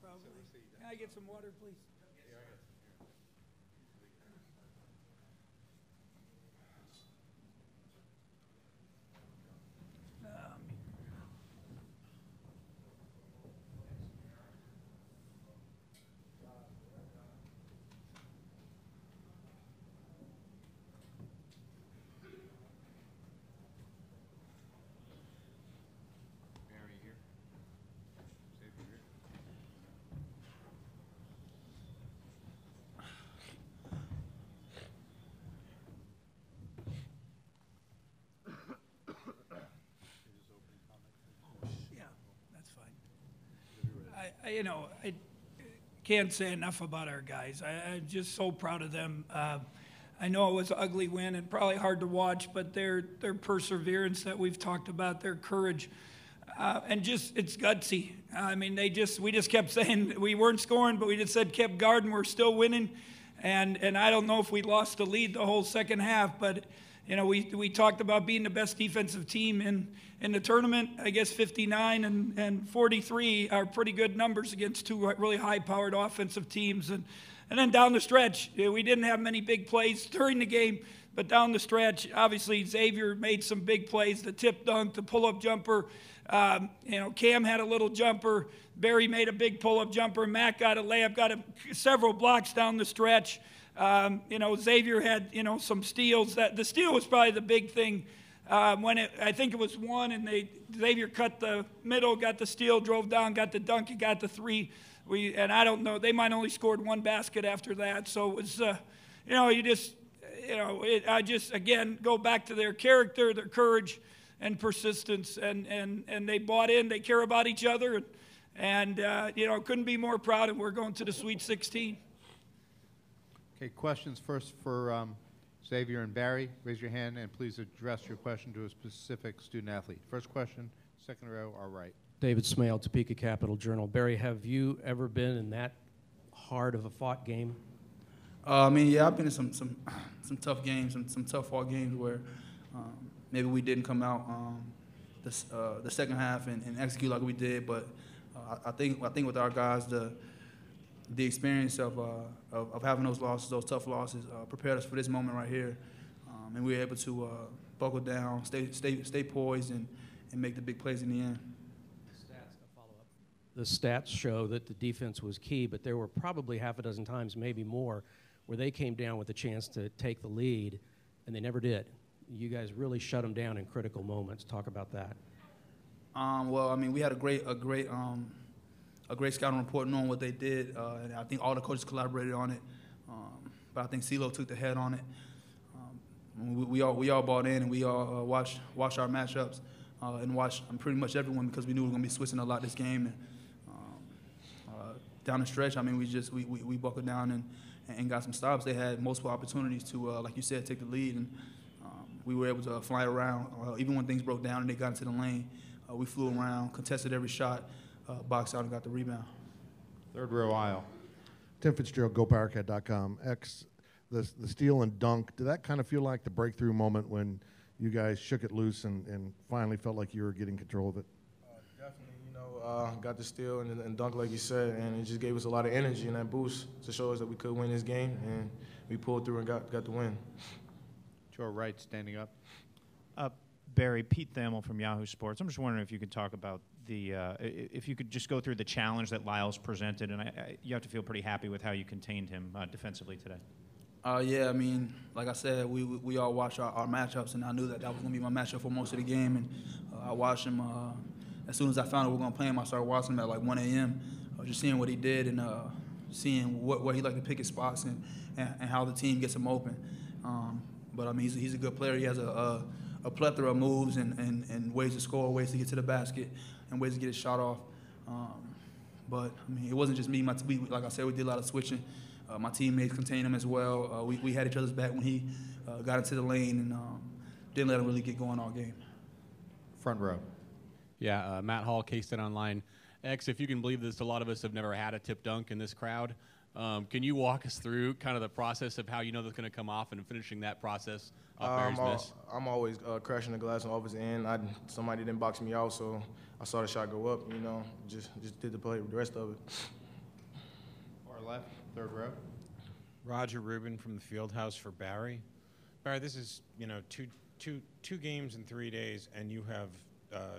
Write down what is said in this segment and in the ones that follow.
probably. Can I get some water, please? I can't say enough about our guys. I'm just so proud of them. I know it was an ugly win and probably hard to watch, but their perseverance that we've talked about, their courage, and just it's gutsy. I mean, we just kept saying we weren't scoring, but we just said kept guarding. We're still winning, and I don't know if we lost the lead the whole second half, but we talked about being the best defensive team in the tournament. I guess 59 and 43 are pretty good numbers against two really high-powered offensive teams. And then down the stretch, we didn't have many big plays during the game, but down the stretch, obviously Xavier made some big plays, the tip dunk, the pull-up jumper. Cam had a little jumper. Barry made a big pull-up jumper. Matt got a layup, got several blocks down the stretch. Xavier had, some steals. The steal was probably the big thing. I think it was one, and Xavier cut the middle, got the steal, drove down, got the dunk, and got the three. And I don't know, they might only scored one basket after that. So it was, I just, again, go back to their character, their courage, and persistence. And they bought in, they care about each other. And couldn't be more proud, and we're going to the Sweet 16. Okay, questions first for Xavier and Barry. Raise your hand and please address your question to a specific student athlete. First question, second row, our right. David Smale, Topeka Capital Journal. Barry, have you ever been in that hard of a fought game? I've been in some tough games, some tough fought games where maybe we didn't come out the second half and execute like we did. But I think with our guys, the experience of having those losses, those tough losses, prepared us for this moment right here, and we were able to buckle down, stay poised, and make the big plays in the end. The stats show that the defense was key, but there were probably half a dozen times, maybe more, where they came down with a chance to take the lead, and they never did. You guys really shut them down in critical moments. Talk about that. We had a great scouting report knowing what they did, and I think all the coaches collaborated on it. But I think CeeLo took the head on it. We all bought in, and we all watched our matchups and watched pretty much everyone because we knew we were going to be switching a lot this game. And, down the stretch, we buckled down and got some stops. They had multiple opportunities to, like you said, take the lead, and we were able to fly around. Even when things broke down and they got into the lane, we flew around, contested every shot, boxed out and got the rebound. Third row aisle. Tim Fitzgerald, GoPowerCat.com. The steal and dunk, did that kind of feel like the breakthrough moment when you guys shook it loose and finally felt like you were getting control of it? Definitely, got the steal and dunk like you said, and it just gave us a lot of energy and that boost to show us that we could win this game, and we pulled through and got the win. To our right, standing up. Barry, Pete Thamel from Yahoo Sports. I'm just wondering if you could talk about if you could just go through the challenge that Lyles presented, and you have to feel pretty happy with how you contained him defensively today. Like I said, we all watched our matchups, and I knew that was going to be my matchup for most of the game, and I watched him. As soon as I found out we were going to play him, I started watching him at like 1 a.m., just seeing what he did and seeing where he liked to pick his spots and how the team gets him open. He's a good player. He has a plethora of moves and ways to score, ways to get to the basket, and ways to get his shot off. It wasn't just me. Like I said, we did a lot of switching. My teammates contained him as well. We had each other's back when he got into the lane and didn't let him really get going all game. Front row. Yeah, Matt Hall, K-StateOnline. X, if you can believe this, a lot of us have never had a tip dunk in this crowd. Can you walk us through kind of the process of how you know that's going to come off and finishing that process off Barry's miss? I'm always crashing the glass and off his end. Somebody didn't box me out, so I saw the shot go up, just did the play, the rest of it. left, third row. Roger Rubin from the Fieldhouse for Barry. Barry, this is, you know, two games in 3 days, and you have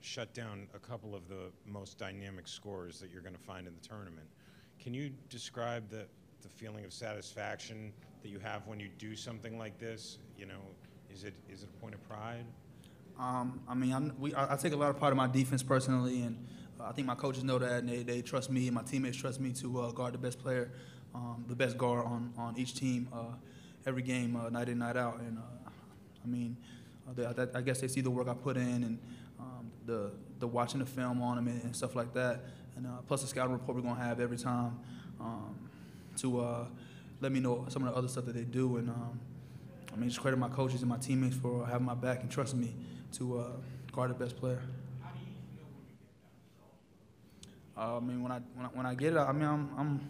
shut down a couple of the most dynamic scorers that you're going to find in the tournament. Can you describe the feeling of satisfaction that you have when you do something like this? You know, is it a point of pride? I mean, I take a lot of pride in my defense personally, and I think my coaches know that, and they trust me, and my teammates trust me to guard the best player, the best guard on each team every game, night in, night out. And I mean, I guess they see the work I put in, and the watching the film on them and stuff like that, and plus the scouting report we're gonna have every time to let me know some of the other stuff that they do. And I mean, just credit my coaches and my teammates for having my back and trusting me to guard the best player. How do you feel when you get that result? I mean, when I get it, I mean,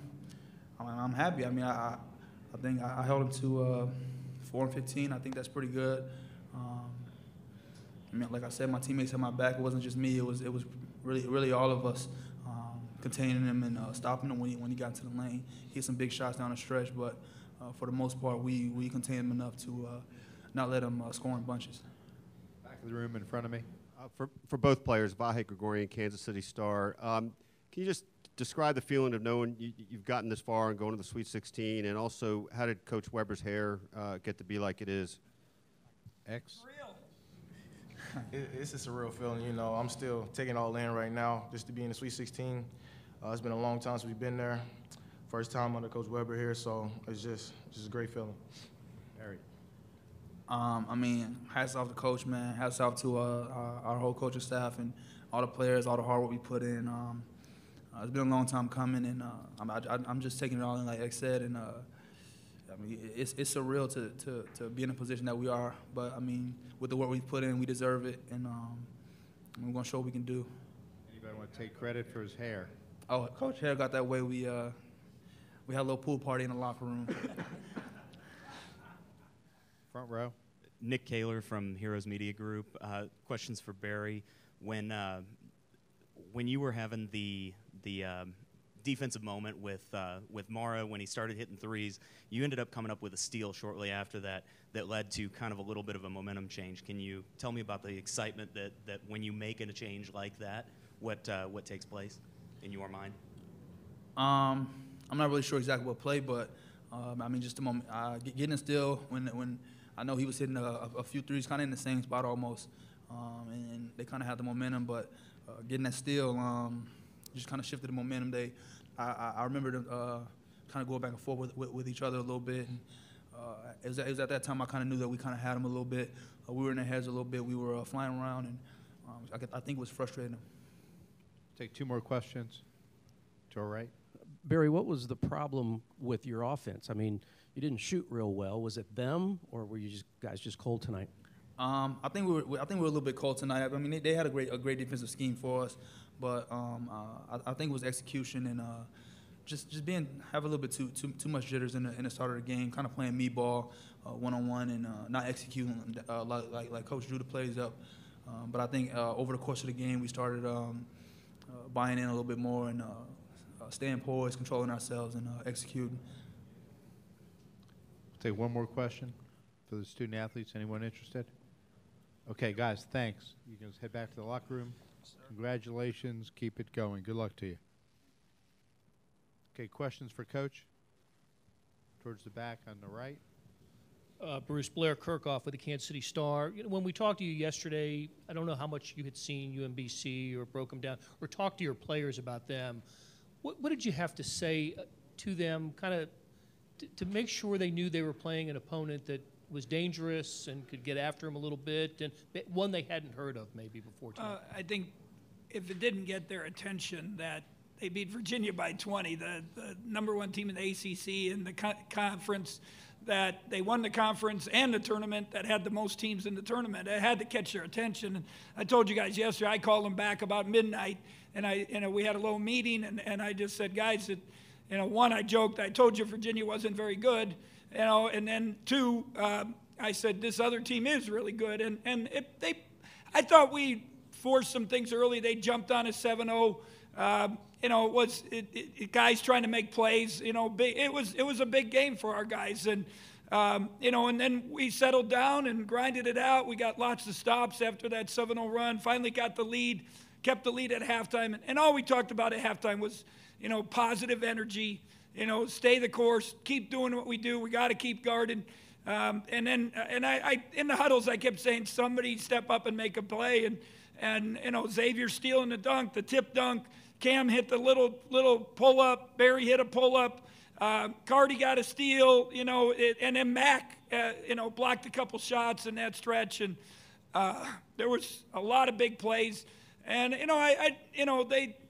I'm happy. I mean, I think I held him to 4-15. I think that's pretty good. I mean, like I said, my teammates had my back. It wasn't just me. It was really all of us containing him and stopping him when he got into the lane. He had some big shots down the stretch, but for the most part, we contained him enough to not let him score in bunches. Back of the room in front of me. For both players, Vahe Gregorian, Kansas City Star, can you just describe the feeling of knowing you've gotten this far and going to the Sweet 16, and also how did Coach Weber's hair get to be like it is? X. It's just a real feeling, you know. I'm still taking it all in right now, just to be in the Sweet 16. It's been a long time since we've been there. First time under Coach Weber here, so it's just a great feeling. Barry. I mean, hats off to Coach, man. Hats off to our whole coaching staff and all the players, all the hard work we put in. It's been a long time coming, and I'm just taking it all in, like X said. And I mean, it's surreal to be in a position that we are. But I mean, with the work we put in, we deserve it, and we're gonna show what we can do. Anybody want to take credit for his hair? Oh, Coach Hair got that way. We had a little pool party in the locker room. Front row. Nick Kaler from Heroes Media Group. Questions for Barry. When you were having the defensive moment with Mara, when he started hitting threes, you ended up coming up with a steal shortly after that led to kind of a little bit of a momentum change. Can you tell me about the excitement that when you make a change like that, what takes place in your mind? I'm not really sure exactly what play, but I mean, just the moment getting a steal when I know he was hitting a few threes, kind of in the same spot almost, and they kind of had the momentum, but getting that steal just kind of shifted the momentum. I remember them kind of going back and forth with each other a little bit. And, it was at that time I kind of knew that we kind of had them a little bit. We were in their heads a little bit. We were flying around, and I think it was frustrating them. Take two more questions. To our right. Barry, what was the problem with your offense? I mean, you didn't shoot real well. Was it them, or were you guys just cold tonight? I think we were a little bit cold tonight. I mean, they had a great defensive scheme for us, but I think it was execution and just have a little bit too much jitters in the start of the game, kind of playing me ball one-on-one and not executing like Coach drew the plays up. But I think over the course of the game, we started buying in a little bit more and staying poised, controlling ourselves, and executing. Take one more question for the student athletes. Anyone interested? Okay, guys, thanks. You can head back to the locker room. Congratulations. Keep it going. Good luck to you. Okay, questions for Coach? Towards the back on the right. Bruce Blair Kirkhoff with the Kansas City Star. You know, when we talked to you yesterday, I don't know how much you had seen UMBC or broke them down or talked to your players about them. What did you have to say to them kind of to make sure they knew they were playing an opponent that was dangerous and could get after them a little bit, and one they hadn't heard of maybe before tonight? I think if it didn't get their attention that they beat Virginia by 20, the number one team in the ACC and the conference, that they won the conference and the tournament that had the most teams in the tournament. It had to catch their attention. And I told you guys yesterday, I called them back about midnight, and we had a little meeting, and I just said, guys, one, I joked, I told you Virginia wasn't very good, and then two, I said, this other team is really good. I thought we forced some things early. They jumped on a 7-0. guys trying to make plays. It was a big game for our guys, and and then we settled down and grinded it out. We got lots of stops after that 7-0 run. Finally got the lead, kept the lead at halftime, and all we talked about at halftime was positive energy. Stay the course, keep doing what we do. We got to keep guarding. I in the huddles I kept saying somebody step up and make a play, and Xavier stealing the dunk, the tip dunk. Cam hit the little pull up. Barry hit a pull up. Cardi got a steal. And then Mac blocked a couple shots in that stretch, and there was a lot of big plays. And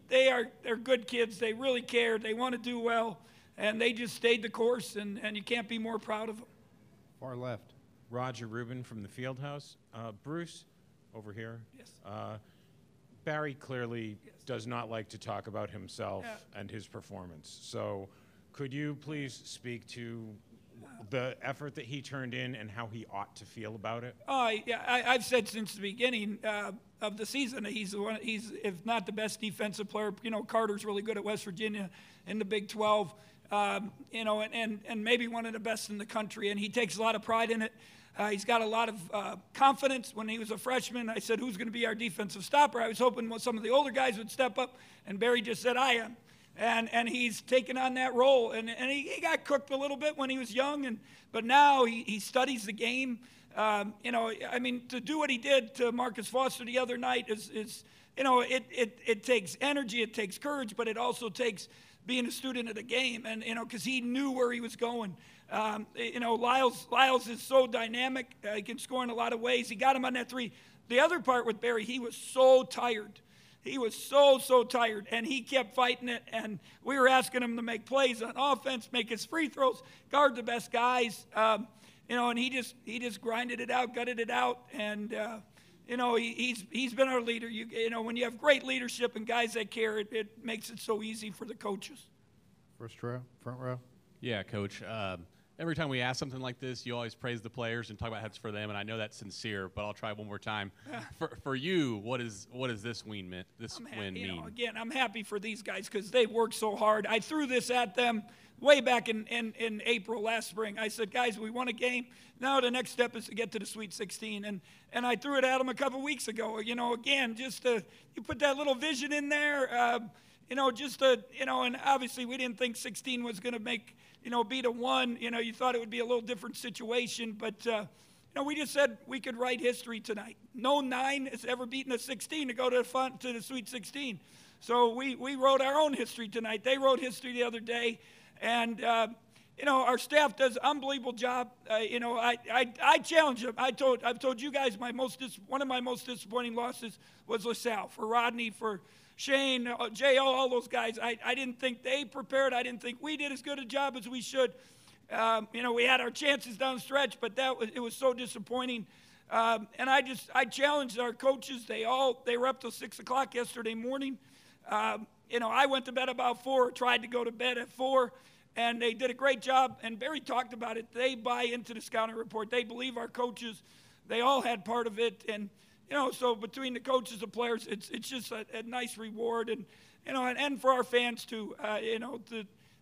they're good kids. They really care. They want to do well, and they just stayed the course. And you can't be more proud of them. Far left. Roger Rubin from the Fieldhouse. Bruce, over here. Yes. Barry clearly does not like to talk about himself and his performance. So could you please speak to the effort that he turned in and how he ought to feel about it? I've said since the beginning of the season that he's if not the best defensive player. Carter's really good at West Virginia in the Big 12. And maybe one of the best in the country, and he takes a lot of pride in it. He's got a lot of confidence. When he was a freshman, I said, who's going to be our defensive stopper? I was hoping some of the older guys would step up, and Barry just said, I am. And he's taken on that role. And he got cooked a little bit when he was young, but now he studies the game. To do what he did to Marcus Foster the other night it takes energy, it takes courage, but it also takes being a student of the game, and because he knew where he was going. Lyles is so dynamic. He can score in a lot of ways. He got him on that three. The other part with Barry, he was so tired. He was so tired, and he kept fighting it. And we were asking him to make plays on offense, make his free throws, guard the best guys. And he just grinded it out, gutted it out, and he's been our leader. When you have great leadership and guys that care, it makes it so easy for the coaches. First row, front row. Yeah, Coach. Every time we ask something like this, you always praise the players and talk about how it's for them, and I know that's sincere, but I'll try one more time. For you, what does this win mean? Again, I'm happy for these guys because they worked so hard. I threw this at them way back in April last spring. I said, guys, we won a game. Now the next step is to get to the Sweet 16, and I threw it at them a couple weeks ago. Again, just you put that little vision in there. And obviously we didn't think 16 was going to beat a 1. You thought it would be a little different situation, but we just said we could write history tonight. No 9 has ever beaten a 16 to go to the Sweet 16. So we wrote our own history tonight. They wrote history the other day, and our staff does an unbelievable job. I challenge them. I've told you guys one of my most disappointing losses was LaSalle, for Rodney, for Shane, J.O., all those guys. I didn't think they prepared. I didn't think we did as good a job as we should. We had our chances down the stretch, but it was so disappointing. And I challenged our coaches. They were up till 6 o'clock yesterday morning. I went to bed about 4, tried to go to bed at 4, and they did a great job. And Barry talked about it. They buy into the scouting report. They believe our coaches. They all had part of it. And so between the coaches and players, it's just a nice reward, and for our fans too.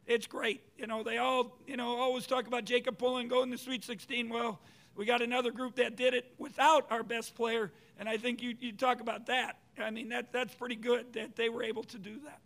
It's great. They all always talk about Jacob Pullen going to the Sweet 16. Well, we got another group that did it without our best player, and I think you talk about that. I mean that's pretty good that they were able to do that.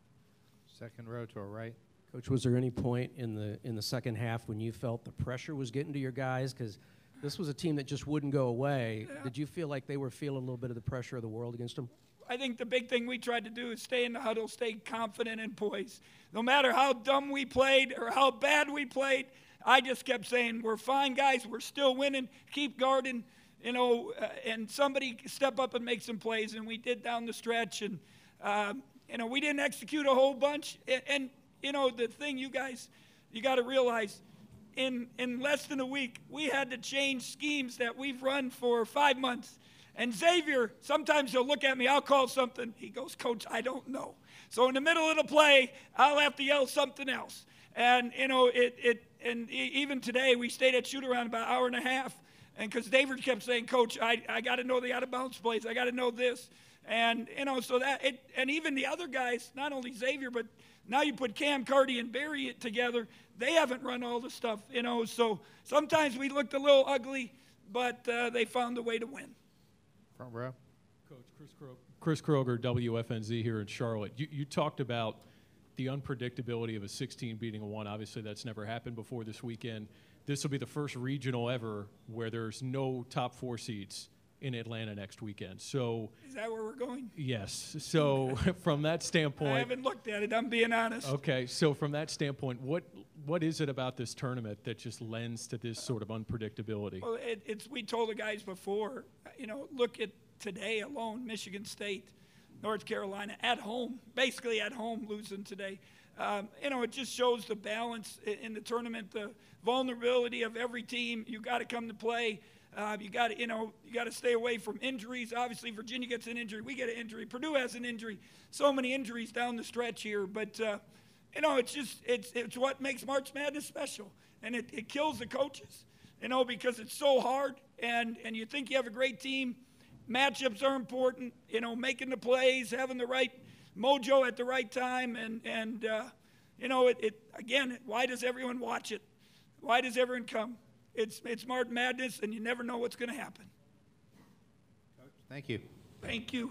Second row to our right. Coach, was there any point in the second half when you felt the pressure was getting to your guys? Because this was a team that just wouldn't go away. Yeah. Did you feel like they were feeling a little bit of the pressure of the world against them? I think the big thing we tried to do is stay in the huddle, stay confident and poised. No matter how dumb we played or how bad we played, I just kept saying, we're fine, guys. We're still winning. Keep guarding, and somebody step up and make some plays. And we did down the stretch. And, we didn't execute a whole bunch. And the thing, you guys, you got to realize, in less than a week, we had to change schemes that we've run for 5 months. And Xavier, sometimes he'll look at me, I'll call something. He goes, Coach, I don't know. So in the middle of the play, I'll have to yell something else. And, even today, we stayed at shoot-around about an hour and a half. And because David kept saying, Coach, I got to know the out-of-bounds plays. I got to know this. And, you know, so that it, and even the other guys, not only Xavier, but now you put Cam, Cardi, and Barry together, they haven't run all the stuff, you know. So sometimes we looked a little ugly, but they found a way to win. Front row. Coach Chris Kroger, WFNZ here in Charlotte. You talked about the unpredictability of a 16 beating a 1. Obviously, that's never happened before this weekend. This will be the first regional ever where there's no top 4 seeds in Atlanta next weekend. So Is that where we're going? yes. So from that standpoint, I haven't looked at it. I'm being honest. okay. So from that standpoint, what is it about this tournament that just lends to this sort of unpredictability? Well, we told the guys before, you know, look at today alone, Michigan State, North Carolina at home, basically at home, losing today. You know, it just shows the balance in the tournament, the vulnerability of every team. You got to come to play. You got to stay away from injuries. Obviously, Virginia gets an injury. We get an injury. Purdue has an injury. So many injuries down the stretch here. But, you know, it's what makes March Madness special. And it kills the coaches, you know, because it's so hard. And you think you have a great team. Matchups are important, you know, making the plays, having the right mojo at the right time. And you know, again, why does everyone watch it? Why does everyone come? It's March Madness, and you never know what's going to happen. Coach, thank you. Thank you.